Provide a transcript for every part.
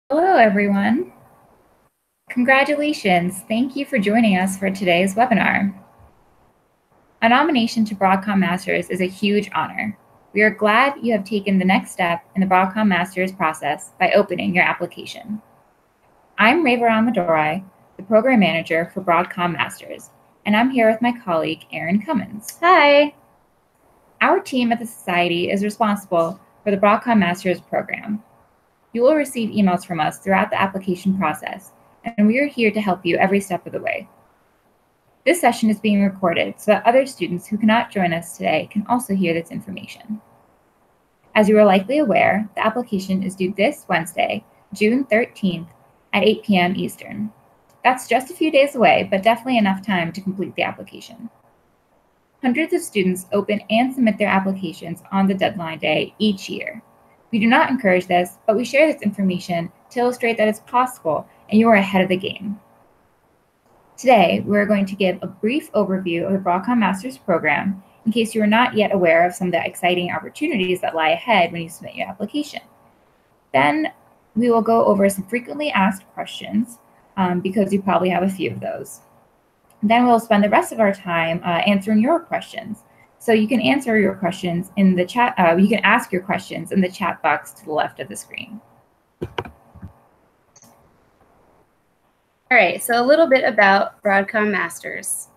Hello, everyone. Congratulations. Thank you for joining us for today's webinar. A nomination to Broadcom Masters is a huge honor. We are glad you have taken the next step in the Broadcom Masters process by opening your application. I'm Rayvaron Madorai, the Program Manager for Broadcom Masters, and I'm here with my colleague, Erin Cummins. Hi. Our team at the Society is responsible for the Broadcom Masters program. You will receive emails from us throughout the application process, and we are here to help you every step of the way. This session is being recorded so that other students who cannot join us today can also hear this information. As you are likely aware, the application is due this Wednesday, June 13th at 8 p.m. Eastern. That's just a few days away, but definitely enough time to complete the application. Hundreds of students open and submit their applications on the deadline day each year. We do not encourage this, but we share this information to illustrate that it's possible and you are ahead of the game. Today, we're going to give a brief overview of the Broadcom Masters program in case you are not yet aware of some of the exciting opportunities that lie ahead when you submit your application. Then we will go over some frequently asked questions because you probably have a few of those. Then we'll spend the rest of our time answering your questions. So you can answer your questions in the chat. You can ask your questions in the chat box to the left of the screen. All right, so a little bit about Broadcom Masters.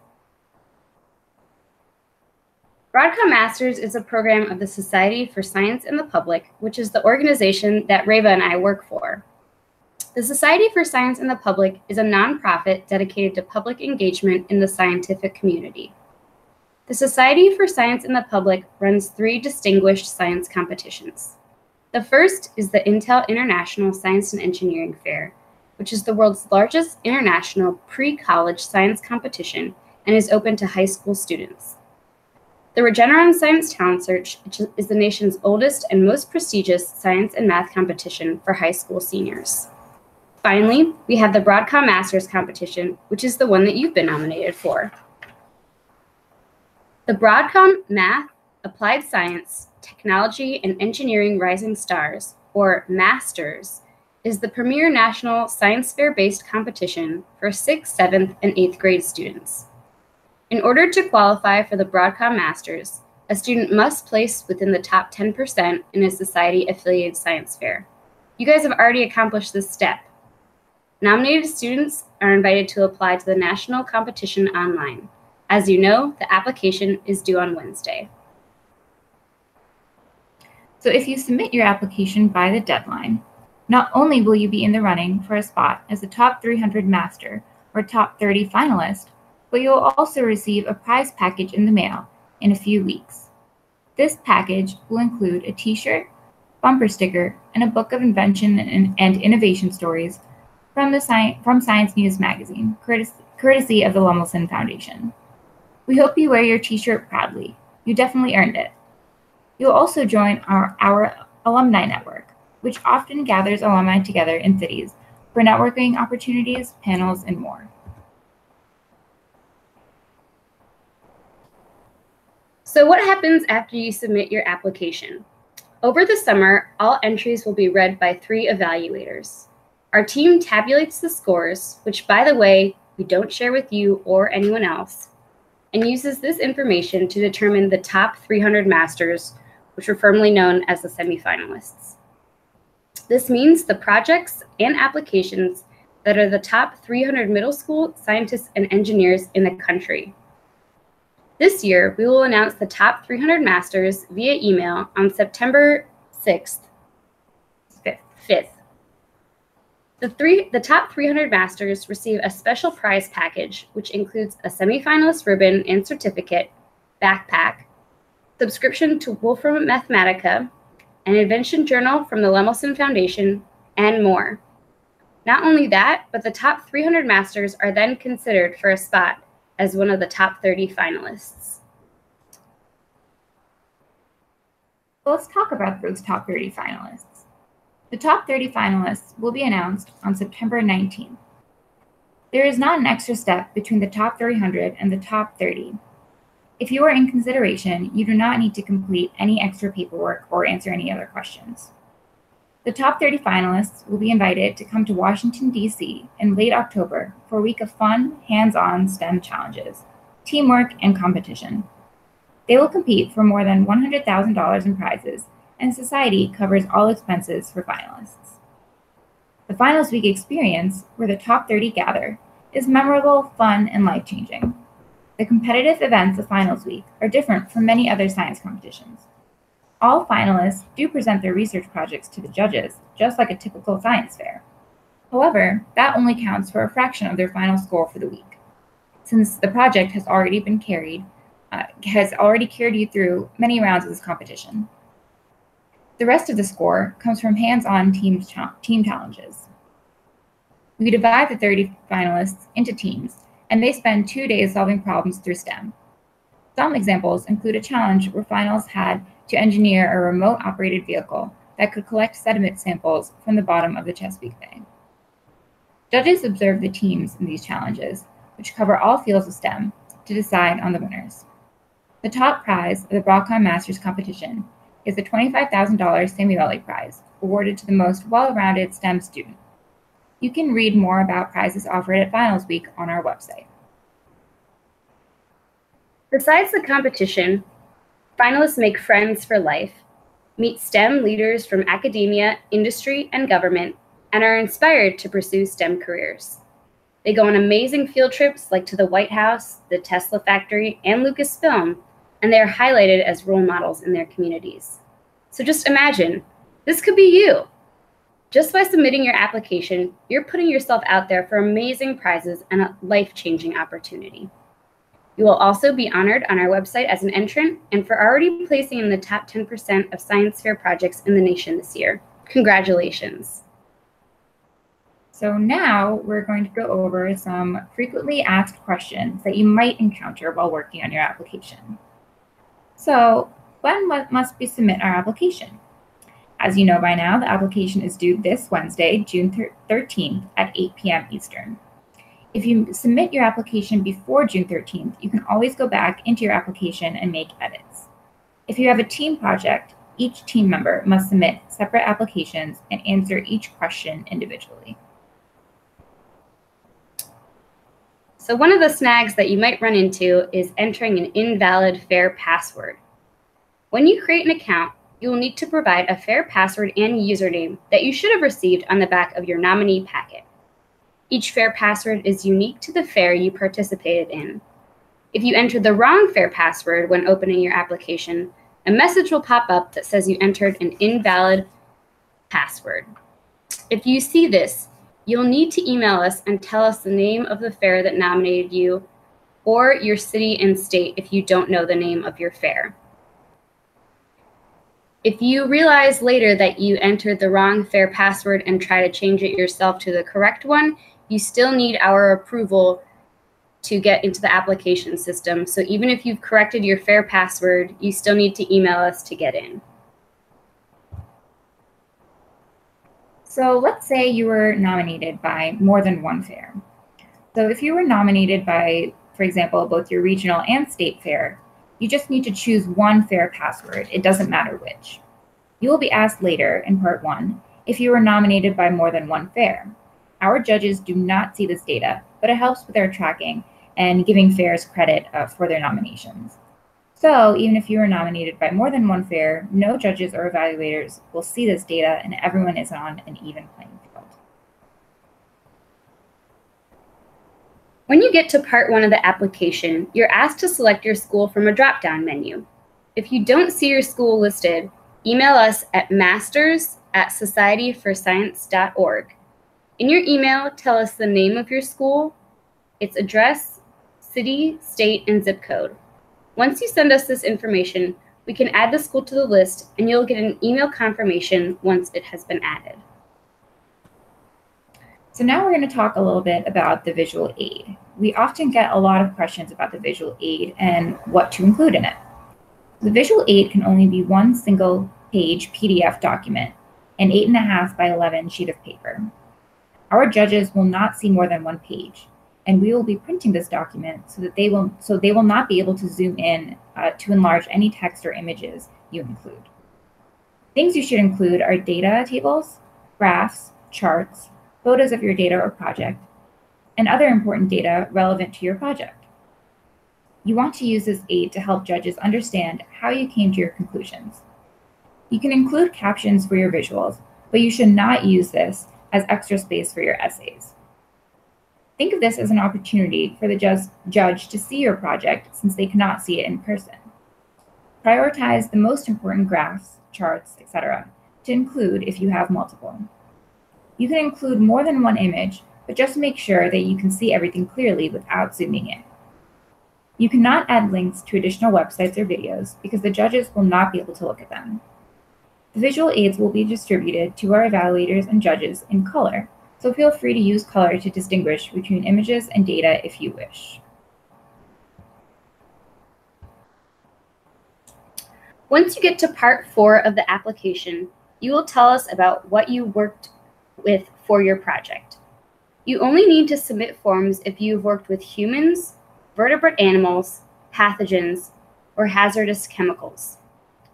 Broadcom Masters is a program of the Society for Science and the Public, which is the organization that Reva and I work for. The Society for Science and the Public is a nonprofit dedicated to public engagement in the scientific community. The Society for Science and the Public runs 3 distinguished science competitions. The first is the Intel International Science and Engineering Fair, which is the world's largest international pre-college science competition and is open to high school students. The Regeneron Science Talent Search is the nation's oldest and most prestigious science and math competition for high school seniors. Finally, we have the Broadcom Masters competition, which is the one that you've been nominated for. The Broadcom Math, Applied Science, Technology, and Engineering Rising Stars, or MASTERS, is the premier national science fair-based competition for 6th, 7th, and 8th grade students. In order to qualify for the Broadcom Masters, a student must place within the top 10% in a society-affiliated science fair. You guys have already accomplished this step. Nominated students are invited to apply to the national competition online. As you know, the application is due on Wednesday. So if you submit your application by the deadline, not only will you be in the running for a spot as a top 300 master or top 30 finalist, but you'll also receive a prize package in the mail in a few weeks. This package will include a t-shirt, bumper sticker, and a book of invention and innovation stories from Science News magazine, courtesy of the Lemelson Foundation. We hope you wear your t-shirt proudly. You definitely earned it. You'll also join our alumni network, which often gathers alumni together in cities for networking opportunities, panels, and more. So what happens after you submit your application? Over the summer, all entries will be read by 3 evaluators. Our team tabulates the scores, which, by the way, we don't share with you or anyone else, and uses this information to determine the top 300 masters, which are formally known as the semifinalists. This means the projects and applications that are the top 300 middle school scientists and engineers in the country. This year, we will announce the top 300 masters via email on September 5th. The top 300 masters receive a special prize package, which includes a semifinalist ribbon and certificate, backpack, subscription to Wolfram Mathematica, an invention journal from the Lemelson Foundation, and more. Not only that, but the top 300 masters are then considered for a spot as one of the top 30 finalists. Let's talk about those top 30 finalists. The top 30 finalists will be announced on September 19th. There is not an extra step between the top 300 and the top 30. If you are in consideration, you do not need to complete any extra paperwork or answer any other questions. The The top 30 finalists will be invited to come to Washington, D.C. in late October for a week of fun, hands-on STEM challenges, teamwork, and competition. They will compete for more than $100,000 in prizes, and Society covers all expenses for finalists. The Finals Week experience, where the top 30 gather, is memorable, fun, and life-changing. The competitive events of Finals Week are different from many other science competitions. All finalists do present their research projects to the judges, just like a typical science fair. However, that only counts for a fraction of their final score for the week, since the project has already carried you through many rounds of this competition. The rest of the score comes from hands-on team challenges. We divide the 30 finalists into teams, and they spend 2 days solving problems through STEM. Some examples include a challenge where finalists had to engineer a remote-operated vehicle that could collect sediment samples from the bottom of the Chesapeake Bay. Judges observe the teams in these challenges, which cover all fields of STEM, to decide on the winners. The top prize of the Broadcom Masters competition is the $25,000 Samueli Prize, awarded to the most well-rounded STEM student. You can read more about prizes offered at Finals Week on our website. Besides the competition, finalists make friends for life, meet STEM leaders from academia, industry, and government, and are inspired to pursue STEM careers. They go on amazing field trips like to the White House, the Tesla factory, and Lucasfilm, and they are highlighted as role models in their communities. So just imagine, this could be you. Just by submitting your application, you're putting yourself out there for amazing prizes and a life-changing opportunity. You will also be honored on our website as an entrant and for already placing in the top 10% of science fair projects in the nation this year. Congratulations. So now we're going to go over some frequently asked questions that you might encounter while working on your application. So when must we submit our application? As you know by now, the application is due this Wednesday, June 13th at 8 p.m. Eastern. If you submit your application before June 13th, you can always go back into your application and make edits. If you have a team project, each team member must submit separate applications and answer each question individually. So one of the snags that you might run into is entering an invalid fair password. When you create an account, you will need to provide a fair password and username that you should have received on the back of your nominee packet. Each fair password is unique to the fair you participated in. If you entered the wrong fair password when opening your application, a message will pop up that says you entered an invalid password. If you see this, you'll need to email us and tell us the name of the fair that nominated you or your city and state if you don't know the name of your fair. If you realize later that you entered the wrong fair password and try to change it yourself to the correct one, you still need our approval to get into the application system. So even if you've corrected your fair password, you still need to email us to get in. So let's say you were nominated by more than one fair. So if you were nominated by, for example, both your regional and state fair, you just need to choose one fair password. It doesn't matter which. You will be asked later in part 1 if you were nominated by more than one fair. Our judges do not see this data, but it helps with their tracking and giving fairs credit for their nominations. So even if you were nominated by more than one fair, no judges or evaluators will see this data and everyone is on an even playing field. When you get to part 1 of the application, you're asked to select your school from a drop-down menu. If you don't see your school listed, email us at masters@societyforscience.org. In your email, tell us the name of your school, its address, city, state, and zip code. Once you send us this information, we can add the school to the list and you'll get an email confirmation once it has been added. So now we're going to talk a little bit about the visual aid. We often get a lot of questions about the visual aid and what to include in it. The visual aid can only be one single page PDF document, an 8.5 by 11 sheet of paper. Our judges will not see more than one page, and we will be printing this document so that they will not be able to zoom in to enlarge any text or images you include. Things you should include are data tables, graphs, charts, photos of your data or project, and other important data relevant to your project. You want to use this aid to help judges understand how you came to your conclusions. You can include captions for your visuals, but you should not use this as extra space for your essays. Think of this as an opportunity for the judge to see your project since they cannot see it in person. Prioritize the most important graphs, charts, etc. to include if you have multiple. You can include more than one image, but just make sure that you can see everything clearly without zooming in. You cannot add links to additional websites or videos because the judges will not be able to look at them. The visual aids will be distributed to our evaluators and judges in color, so feel free to use color to distinguish between images and data if you wish. Once you get to part 4 of the application, you will tell us about what you worked with for your project. You only need to submit forms if you've worked with humans, vertebrate animals, pathogens, or hazardous chemicals.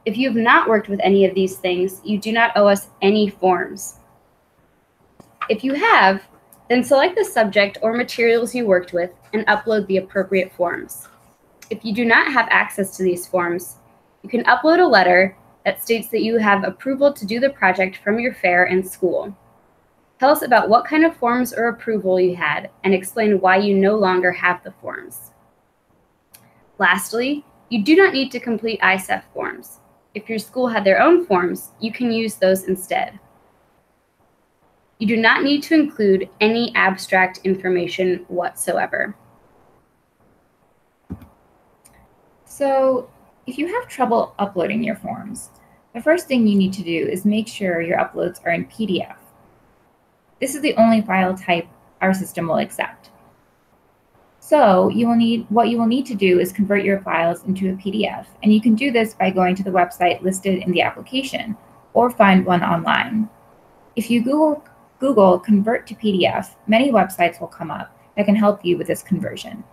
If you have not worked with any of these things, you do not owe us any forms. If you have, then select the subject or materials you worked with and upload the appropriate forms. If you do not have access to these forms, you can upload a letter that states that you have approval to do the project from your fair and school. Tell us about what kind of forms or approval you had and explain why you no longer have the forms. Lastly, you do not need to complete ISEF forms. If your school had their own forms, you can use those instead. You do not need to include any abstract information whatsoever. So, if you have trouble uploading your forms, the first thing you need to do is make sure your uploads are in PDF. This is the only file type our system will accept. So what you will need to do is convert your files into a PDF, and you can do this by going to the website listed in the application or find one online. If you Google convert to PDF, many websites will come up that can help you with this conversion,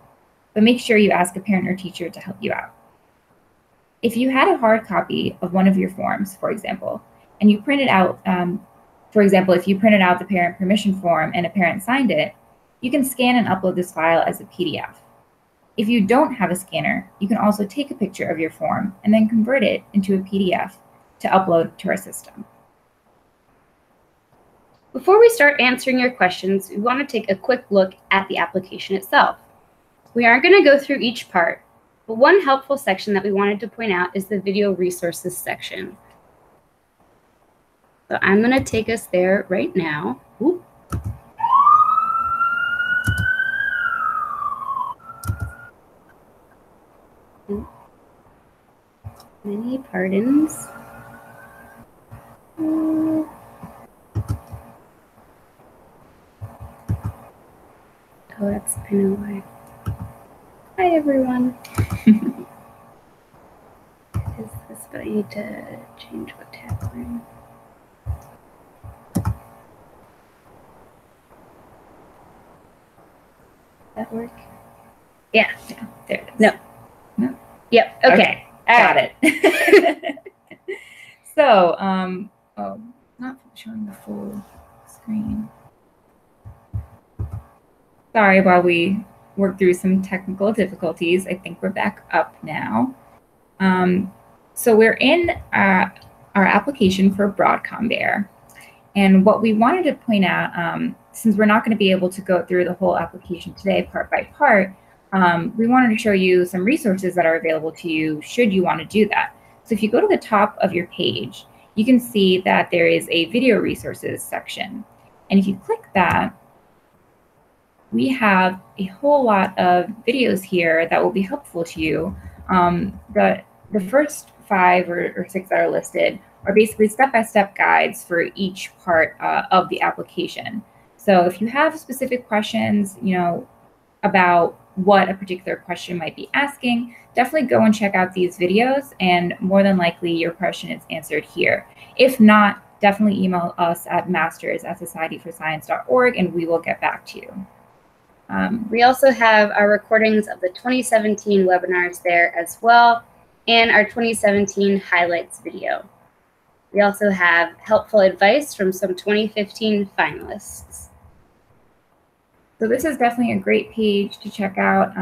but make sure you ask a parent or teacher to help you out. If you had a hard copy of one of your forms, for example, and you printed out, if you printed out the parent permission form and a parent signed it, you can scan and upload this file as a PDF. If you don't have a scanner, you can also take a picture of your form and then convert it into a PDF to upload to our system. Before we start answering your questions, we want to take a quick look at the application itself. We aren't going to go through each part, but one helpful section that we wanted to point out is the video resources section. So I'm going to take us there right now. Ooh. Many pardons. Oh, that's, I know why. Hi, everyone. Is this, but I need to change what tab we're in. That work? Yeah. Yeah, there it is. No. No. Yep. Okay. Got it. So, oh, not showing the full screen. Sorry, while we work through some technical difficulties, I think we're back up now. So we're in our application for Broadcom there. And what we wanted to point out, since we're not going to be able to go through the whole application today, part by part, we wanted to show you some resources that are available to you should you want to do that. So if you go to the top of your page, you can see that there is a video resources section. And if you click that, we have a whole lot of videos here that will be helpful to you. The first 5 or 6 that are listed are basically step-by-step guides for each part of the application. So if you have specific questions, about what a particular question might be asking, definitely go and check out these videos, and more than likely your question is answered here. If not, definitely email us at masters@societyforscience.org and we will get back to you. We also have our recordings of the 2017 webinars there as well, and our 2017 highlights video. We also have helpful advice from some 2015 finalists. So this is definitely a great page to check out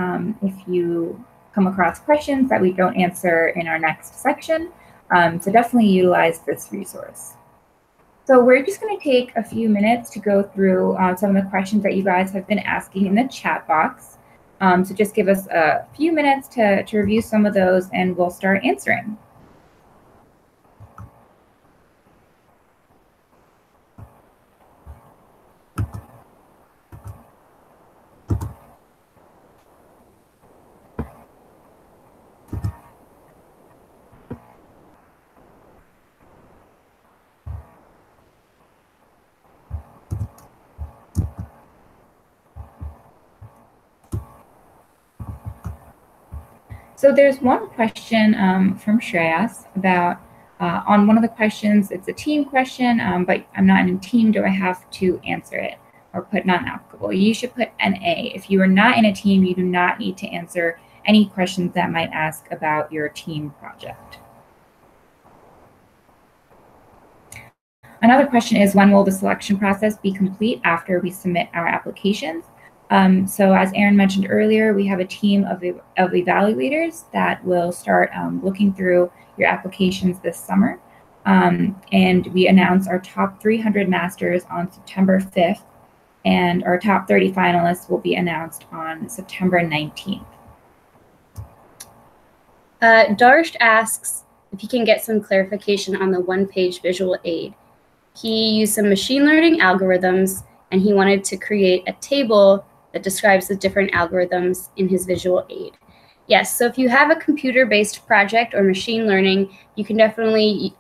if you come across questions that we don't answer in our next section. So definitely utilize this resource. So we're just going to take a few minutes to go through some of the questions that you guys have been asking in the chat box. So just give us a few minutes to review some of those, and we'll start answering. So there's one question from Shreyas about, on one of the questions, it's a team question, but I'm not in a team, do I have to answer it or put non-applicable? You should put NA. If you are not in a team, you do not need to answer any questions that might ask about your team project. Another question is, when will the selection process be complete after we submit our applications? So as Aaron mentioned earlier, we have a team of evaluators that will start looking through your applications this summer. And we announce our top 300 masters on September 5th, and our top 30 finalists will be announced on September 19th. Darsh asks if he can get some clarification on the one-page visual aid. He used some machine learning algorithms, and he wanted to create a table that describes the different algorithms in his visual aid. Yes, so if you have a computer-based project or machine learning, you can definitely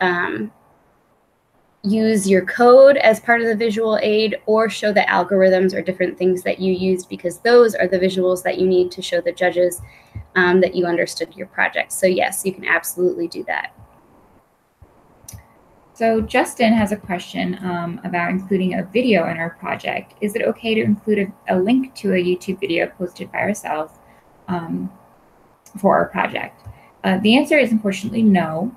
use your code as part of the visual aid, or show the algorithms or different things that you used, because those are the visuals that you need to show the judges that you understood your project. So yes, you can absolutely do that. So Justin has a question about including a video in our project. Is it okay to include a link to a YouTube video posted by ourselves for our project? The answer is unfortunately no.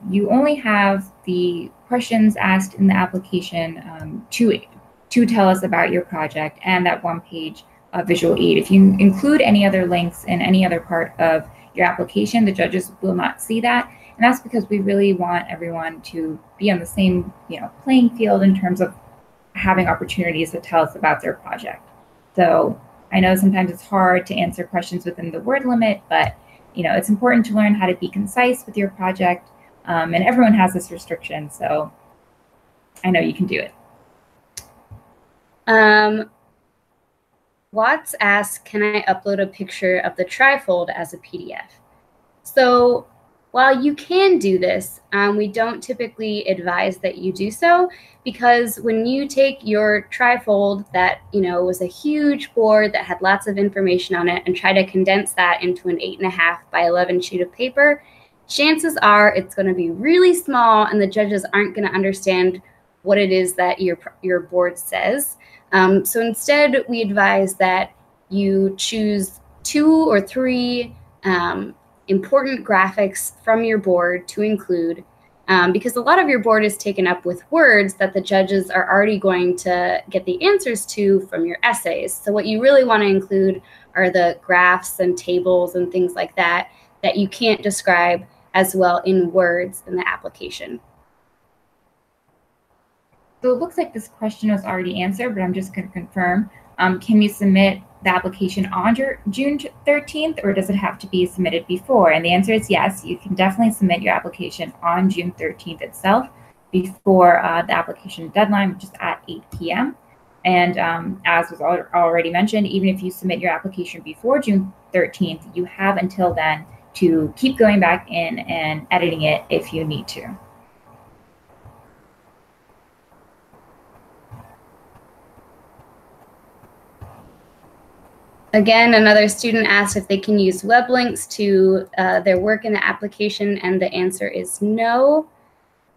You only have the questions asked in the application to tell us about your project and that one-page visual aid. If you include any other links in any other part of your application, the judges will not see that. And that's because we really want everyone to be on the same, playing field in terms of having opportunities to tell us about their project. So I know sometimes it's hard to answer questions within the word limit, but it's important to learn how to be concise with your project. And everyone has this restriction, so I know you can do it. Watts asks, can I upload a picture of the trifold as a PDF? So while you can do this, we don't typically advise that you do so, because when you take your trifold that was a huge board that had lots of information on it and try to condense that into an 8.5 by 11 sheet of paper, chances are it's going to be really small and the judges aren't going to understand what it is that your board says. So instead, we advise that you choose 2 or 3 important graphics from your board to include, because a lot of your board is taken up with words that the judges are already going to get the answers to from your essays. So what you really want to include are the graphs and tables and things like that that you can't describe as well in words in the application. So it looks like this question was already answered, but I'm just going to confirm. Can you submit the application on June 13th, or does it have to be submitted before? And the answer is yes, you can definitely submit your application on June 13th itself, before the application deadline, which is at 8 p.m. And as was already mentioned, even if you submit your application before June 13th, you have until then to keep going back in and editing it if you need to. Again, another student asked if they can use web links to their work in the application, and the answer is no.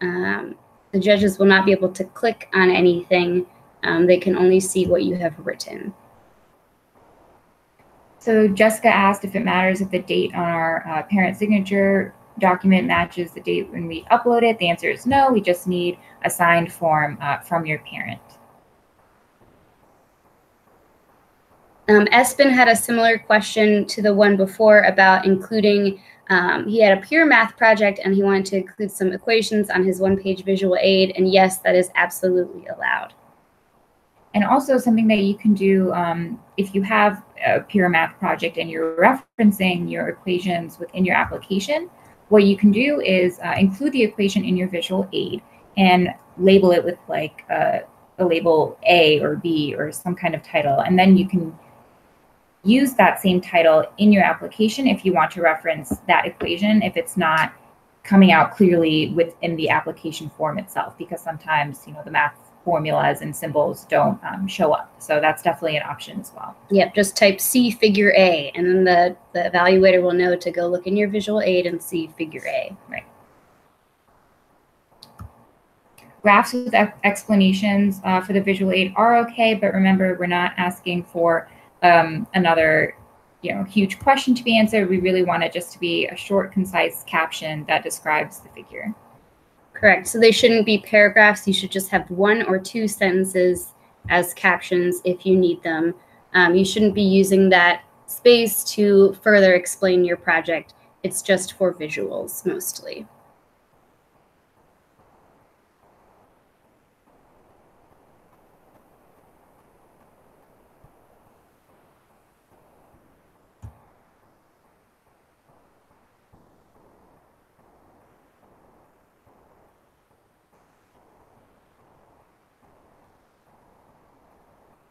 The judges will not be able to click on anything. They can only see what you have written. So Jessica asked if it matters if the date on our parent signature document matches the date when we upload it? The answer is no. We just need a signed form from your parent. Espen had a similar question to the one before about including, he had a pure math project and he wanted to include some equations on his one-page visual aid, and yes, that is absolutely allowed. And also something that you can do if you have a pure math project and you're referencing your equations within your application, what you can do is include the equation in your visual aid and label it with like a label A or B or some kind of title. And then you can use that same title in your application if you want to reference that equation, if it's not coming out clearly within the application form itself, because sometimes, you know, the math formulas and symbols don't show up. So that's definitely an option as well. Yep, just type C figure A, and then the evaluator will know to go look in your visual aid and see figure A. Right. Graphs with explanations for the visual aid are okay, but remember, we're not asking for another, you know, huge question to be answered. We really want it just to be a short, concise caption that describes the figure. Correct. So they shouldn't be paragraphs. You should just have 1 or 2 sentences as captions if you need them. You shouldn't be using that space to further explain your project. It's just for visuals mostly.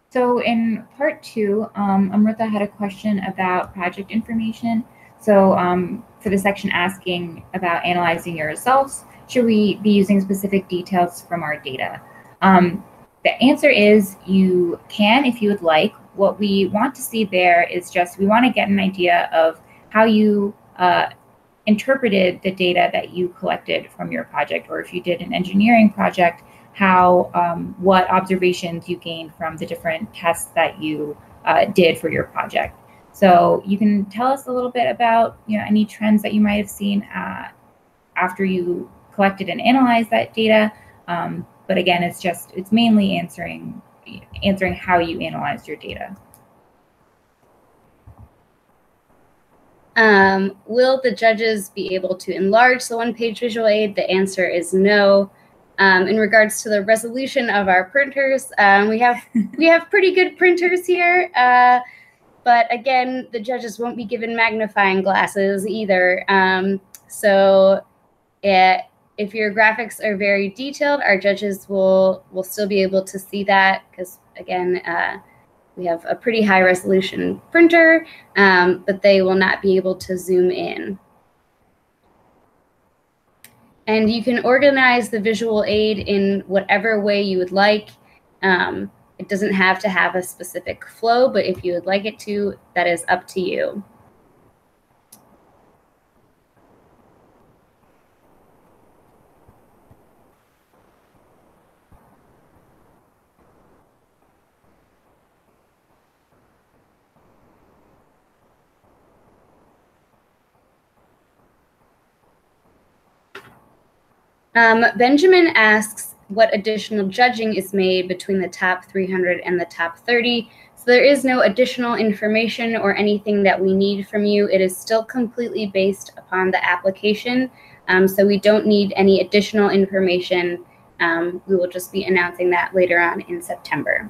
So in part 2, Amrita had a question about project information. So for the section asking about analyzing your results, should we be using specific details from our data? The answer is you can if you would like. What we want to see there is just, we want to get an idea of how you interpreted the data that you collected from your project, or if you did an engineering project, how what observations you gained from the different tests that you did for your project. So you can tell us a little bit about, you know, any trends that you might have seen after you collected and analyzed that data. But again, it's mainly answering how you analyzed your data. Will the judges be able to enlarge the one-page visual aid? The answer is no. In regards to the resolution of our printers, we have pretty good printers here, but again, the judges won't be given magnifying glasses either. So if your graphics are very detailed, our judges will still be able to see that, because again, we have a pretty high resolution printer, but they will not be able to zoom in. And you can organize the visual aid in whatever way you would like. It doesn't have to have a specific flow, but if you would like it to, that is up to you. Benjamin asks what additional judging is made between the top 300 and the top 30. So there is no additional information or anything that we need from you. It is still completely based upon the application. So we don't need any additional information. We will just be announcing that later on in September.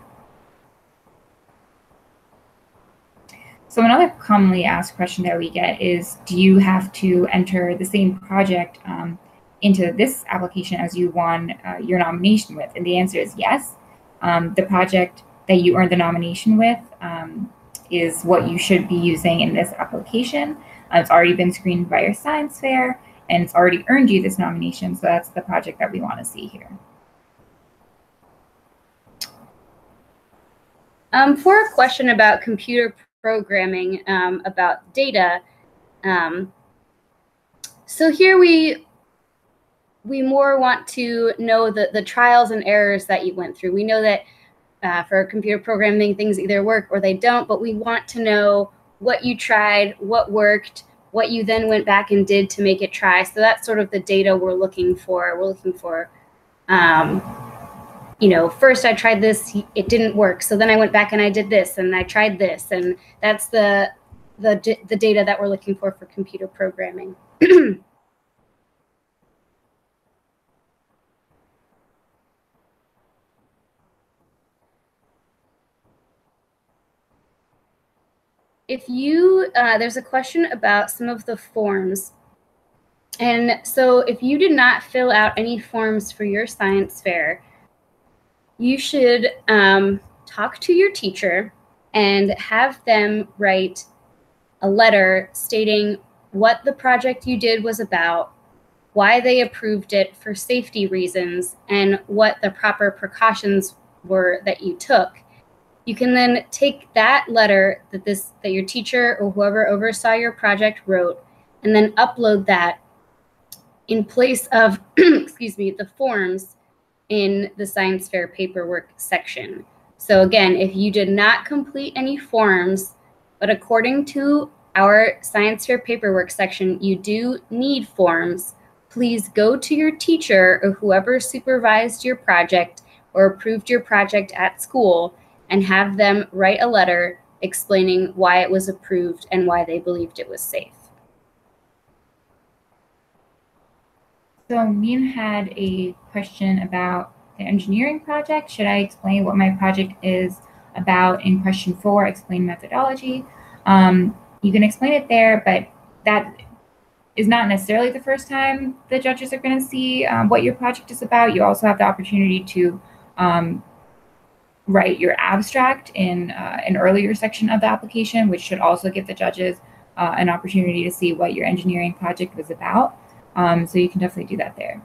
So another commonly asked question that we get is, do you have to enter the same project into this application as you won your nomination with? And the answer is yes. The project that you earned the nomination with is what you should be using in this application. It's already been screened by your science fair, and it's already earned you this nomination, so that's the project that we want to see here. For a question about computer programming, about data, so here we more want to know the trials and errors that you went through. We know that for computer programming, things either work or they don't, but we want to know what you tried, what worked, what you then went back and did to make it try. So that's sort of the data we're looking for. We're looking for, you know, first I tried this, it didn't work. So then I went back and I did this and I tried this. And that's the data that we're looking for computer programming. If you, there's a question about some of the forms. And so if you did not fill out any forms for your science fair, you should talk to your teacher and have them write a letter stating what the project you did was about, why they approved it for safety reasons, and what the proper precautions were that you took. You can then take that letter that your teacher or whoever oversaw your project wrote, and then upload that in place of, excuse me, the forms in the science fair paperwork section. So again, if you did not complete any forms, but according to our science fair paperwork section, you do need forms, please go to your teacher or whoever supervised your project or approved your project at school and have them write a letter explaining why it was approved and why they believed it was safe. So Min had a question about the engineering project. Should I explain what my project is about in question 4, explain methodology? You can explain it there, but that is not necessarily the first time the judges are going to see what your project is about. You also have the opportunity to write your abstract in an earlier section of the application, which should also give the judges an opportunity to see what your engineering project was about. So you can definitely do that there.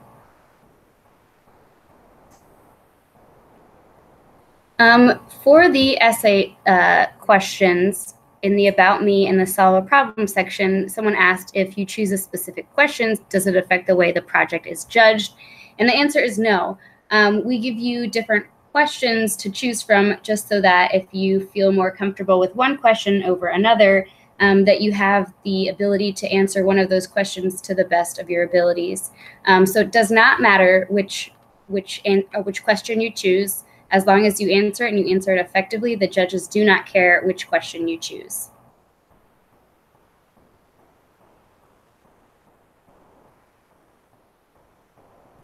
For the essay questions in the About Me and the Solve a Problem section, someone asked, if you choose a specific question, does it affect the way the project is judged? And the answer is no. We give you different questions to choose from just so that if you feel more comfortable with one question over another, that you have the ability to answer one of those questions to the best of your abilities. So it does not matter which question you choose. As long as you answer it and you answer it effectively, the judges do not care which question you choose.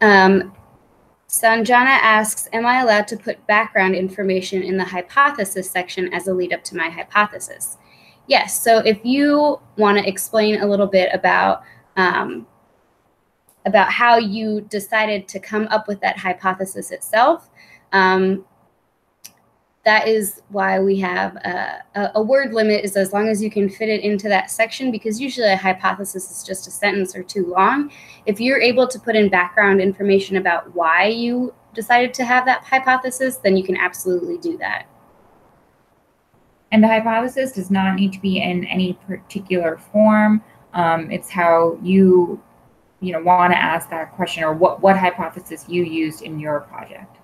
Sanjana asks, am I allowed to put background information in the hypothesis section as a lead up to my hypothesis? Yes, so if you want to explain a little bit about how you decided to come up with that hypothesis itself, that is why we have a word limit, is as long as you can fit it into that section, because usually a hypothesis is just a sentence or two long. If you're able to put in background information about why you decided to have that hypothesis, then you can absolutely do that. And the hypothesis does not need to be in any particular form. It's how you want to ask that question, or what hypothesis you used in your project.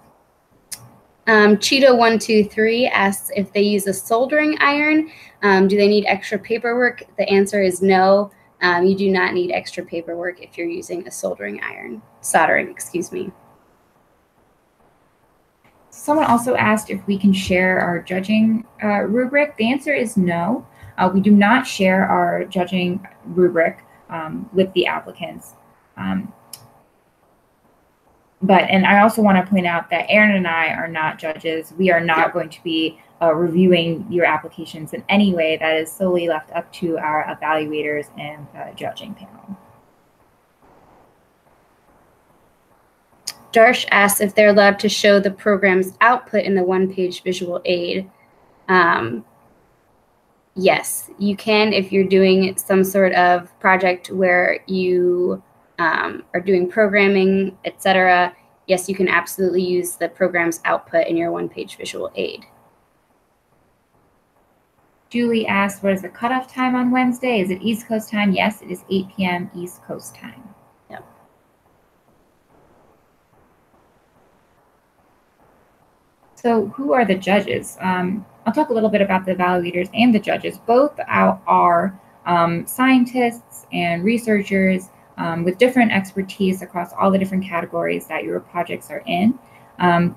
Cheetah123 asks if they use a soldering iron, do they need extra paperwork? The answer is no. You do not need extra paperwork if you're using a soldering iron. Soldering, excuse me. Someone also asked if we can share our judging rubric. The answer is no. We do not share our judging rubric with the applicants. And I also want to point out that Aaron and I are not judges. We are not going to be reviewing your applications in any way. That is solely left up to our evaluators and judging panel. Darsh asks if they're allowed to show the program's output in the one-page visual aid. Yes, you can if you're doing some sort of project where you are doing programming, etc. Yes, you can absolutely use the program's output in your one-page visual aid. Julie asked, what is the cutoff time on Wednesday? Is it East Coast time? Yes, it is 8 p.m. East Coast time. Yep. So who are the judges? I'll talk a little bit about the evaluators and the judges. Both are scientists and researchers with different expertise across all the different categories that your projects are in.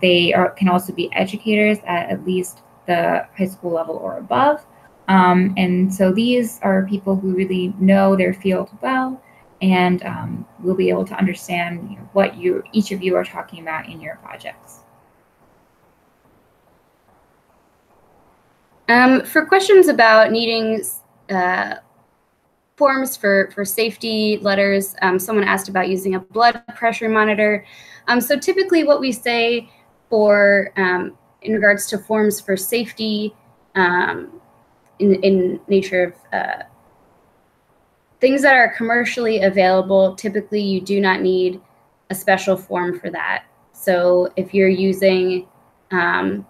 They can also be educators at least the high school level or above. And so these are people who really know their field well and will be able to understand what each of you are talking about in your projects. For questions about needing forms for safety letters, someone asked about using a blood pressure monitor. So typically what we say for in regards to forms for safety in nature of things that are commercially available, typically you do not need a special form for that. So if you're using a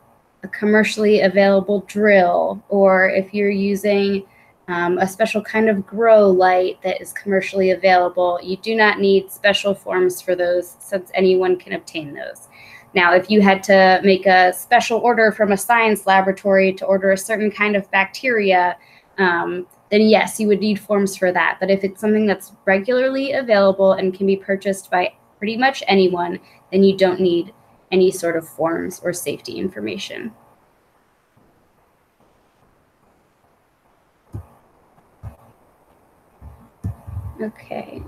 commercially available drill, or if you're using a special kind of grow light that is commercially available, you do not need special forms for those, since anyone can obtain those. Now, if you had to make a special order from a science laboratory to order a certain kind of bacteria, then yes, you would need forms for that. But if it's something that's regularly available and can be purchased by pretty much anyone, then you don't need any sort of forms or safety information. Okay.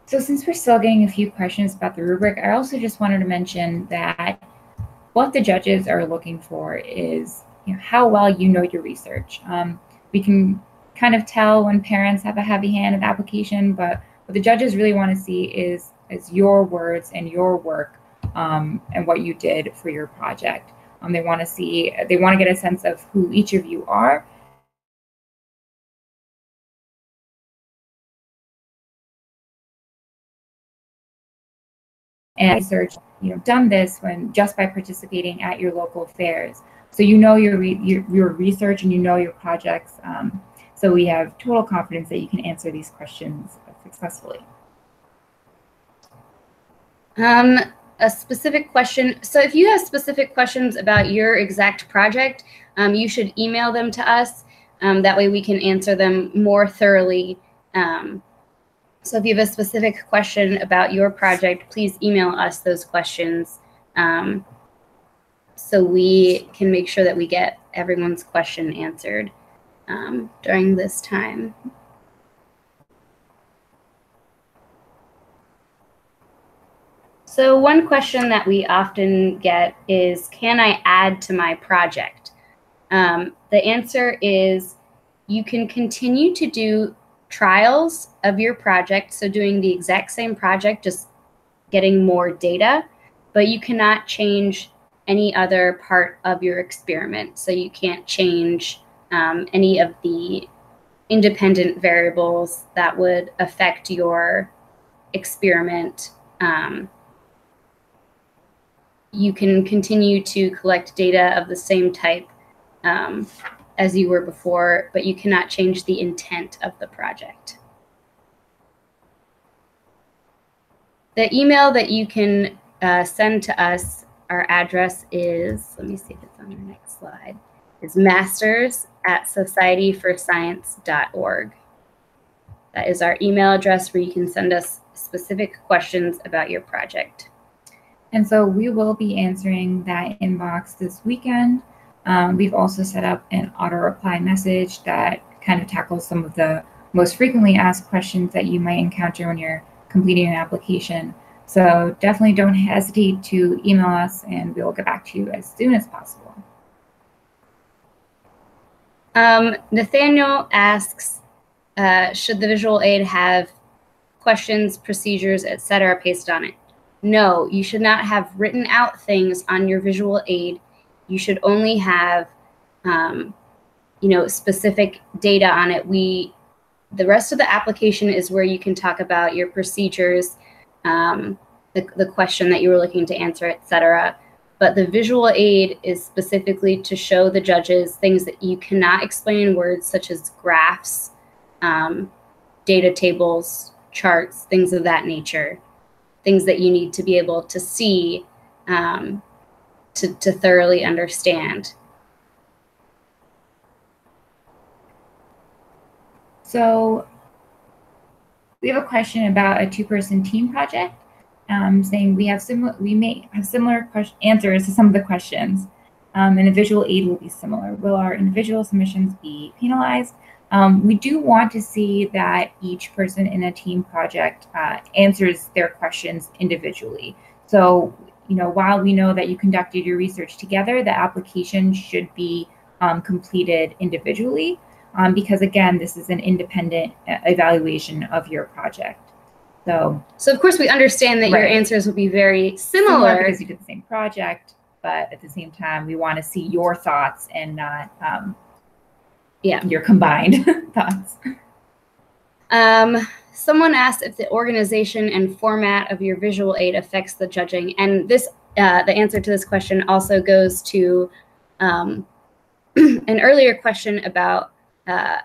So since we're still getting a few questions about the rubric, I also just wanted to mention that what the judges are looking for is how well you know your research. We can kind of tell when parents have a heavy hand in the application, but what the judges really want to see is your words and your work and what you did for your project. They want to get a sense of who each of you are. And research, done this just by participating at your local fairs. So your research and your projects. So we have total confidence that you can answer these questions successfully. A specific question. So if you have specific questions about your exact project, you should email them to us. That way we can answer them more thoroughly. So if you have a specific question about your project, please email us those questions so we can make sure that we get everyone's question answered during this time. So one question that we often get is, can I add to my project? The answer is you can continue to do trials of your project, so doing the exact same project, just getting more data, but you cannot change any other part of your experiment. So you can't change any of the independent variables that would affect your experiment. You can continue to collect data of the same type as you were before, but you cannot change the intent of the project. The email that you can send to us, our address is, let me see if it's on our next slide, is masters@societyforscience.org. That is our email address where you can send us specific questions about your project. And so we will be answering that inbox this weekend. We've also set up an auto reply message that kind of tackles some of the most frequently asked questions that you might encounter when you're completing an application. So definitely don't hesitate to email us and we'll get back to you as soon as possible. Nathaniel asks, should the visual aid have questions, procedures, etc. pasted on it? No, you should not have written out things on your visual aid. You should only have, specific data on it. The rest of the application is where you can talk about your procedures, the question that you were looking to answer, etc. But the visual aid is specifically to show the judges things that you cannot explain in words, such as graphs, data tables, charts, things of that nature, things that you need to be able to see to thoroughly understand. So we have a question about a two-person team project, saying we may have similar answers to some of the questions, and the visual aid will be similar. Will our individual submissions be penalized? We do want to see that each person in a team project answers their questions individually. So, while we know that you conducted your research together, the application should be completed individually, because again, this is an independent evaluation of your project. So of course we understand that your answers will be very similar because you did the same project, but at the same time, we want to see your thoughts and not your combined thoughts. Someone asked if the organization and format of your visual aid affects the judging, and this the answer to this question also goes to an earlier question about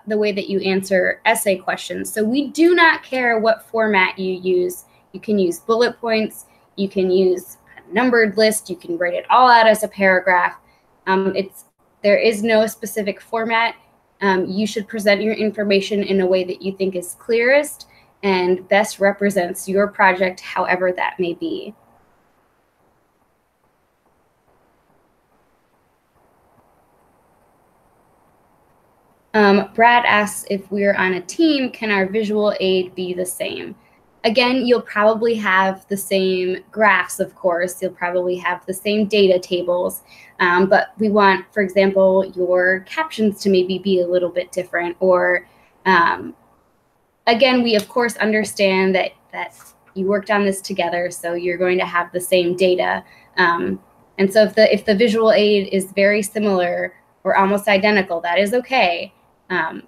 the way that you answer essay questions. So we do not care what format you use. You can use bullet points, you can use a numbered list, you can write it all out as a paragraph. There is no specific format. You should present your information in a way that you think is clearest and best represents your project, however that may be. Brad asks if we're on a team, can our visual aid be the same? Again, you'll probably have the same graphs, of course. You'll probably have the same data tables, but we want, for example, your captions to maybe be a little bit different. Or, again, we, of course, understand that you worked on this together, so you're going to have the same data. And so if the visual aid is very similar or almost identical, that is okay.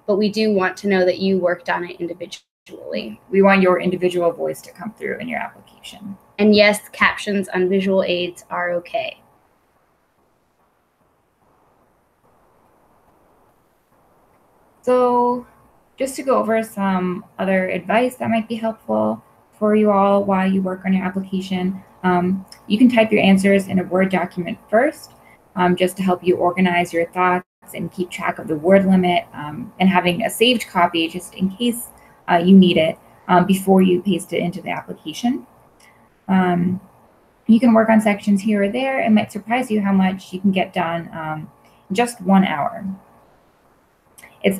But we do want to know that you worked on it individually. We want your individual voice to come through in your application. And yes, captions on visual aids are okay. So just to go over some other advice that might be helpful for you all while you work on your application, you can type your answers in a Word document first, just to help you organize your thoughts and keep track of the word limit, and having a saved copy just in case you need it before you paste it into the application. You can work on sections here or there. It might surprise you how much you can get done in just 1 hour. It's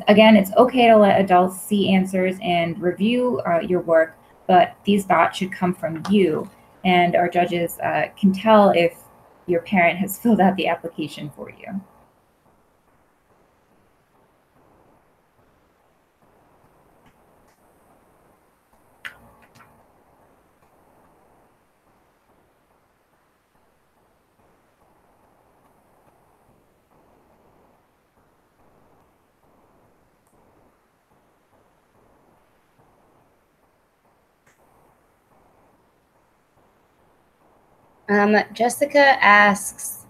okay to let adults see answers and review your work, but these thoughts should come from you, and our judges can tell if your parent has filled out the application for you. Jessica asks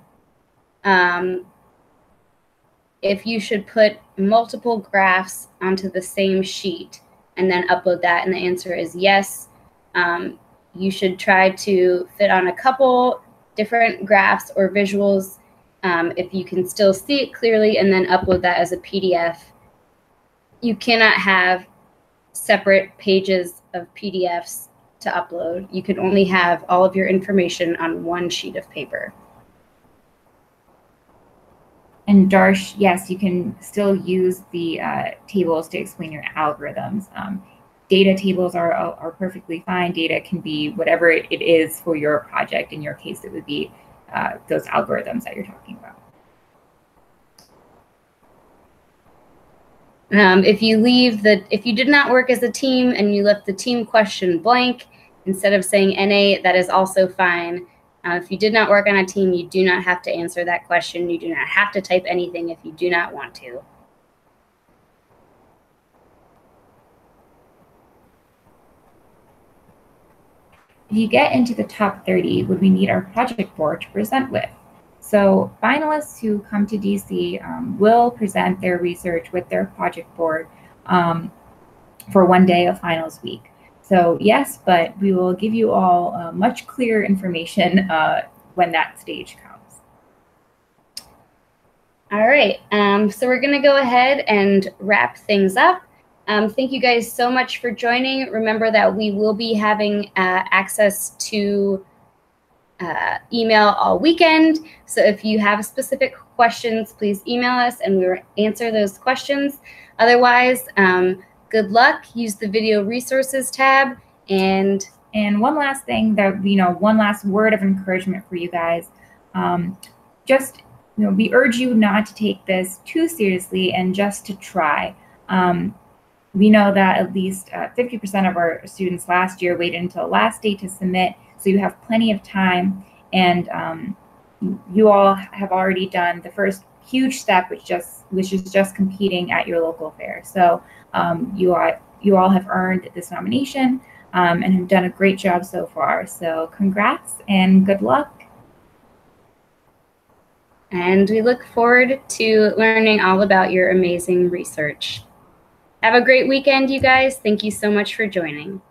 if you should put multiple graphs onto the same sheet and then upload that, and the answer is yes. You should try to fit on a couple different graphs or visuals if you can still see it clearly, and then upload that as a PDF. You cannot have separate pages of PDFs to upload. You can only have all of your information on one sheet of paper. And Darsh, yes, you can still use the tables to explain your algorithms. Data tables are perfectly fine. Data can be whatever it is for your project. In your case, it would be those algorithms that you're talking about. If you did not work as a team and you left the team question blank, instead of saying NA, that is also fine. If you did not work on a team, you do not have to answer that question. You do not have to type anything if you do not want to. If you get into the top 30, would we need our project board to present with? So finalists who come to DC will present their research with their project board for one day of finals week. So yes, but we will give you all much clearer information when that stage comes. All right, so we're gonna go ahead and wrap things up. Thank you guys so much for joining. Remember that we will be having access to email all weekend. So if you have specific questions, please email us and we will answer those questions. Otherwise, good luck. Use the video resources tab. And one last thing that, one last word of encouragement for you guys. We urge you not to take this too seriously and just to try. We know that at least 50% of our students last year waited until the last day to submit, so you have plenty of time, and you all have already done the first huge step, which is just competing at your local fair. So you all have earned this nomination and have done a great job so far. So congrats and good luck. And we look forward to learning all about your amazing research. Have a great weekend, you guys. Thank you so much for joining.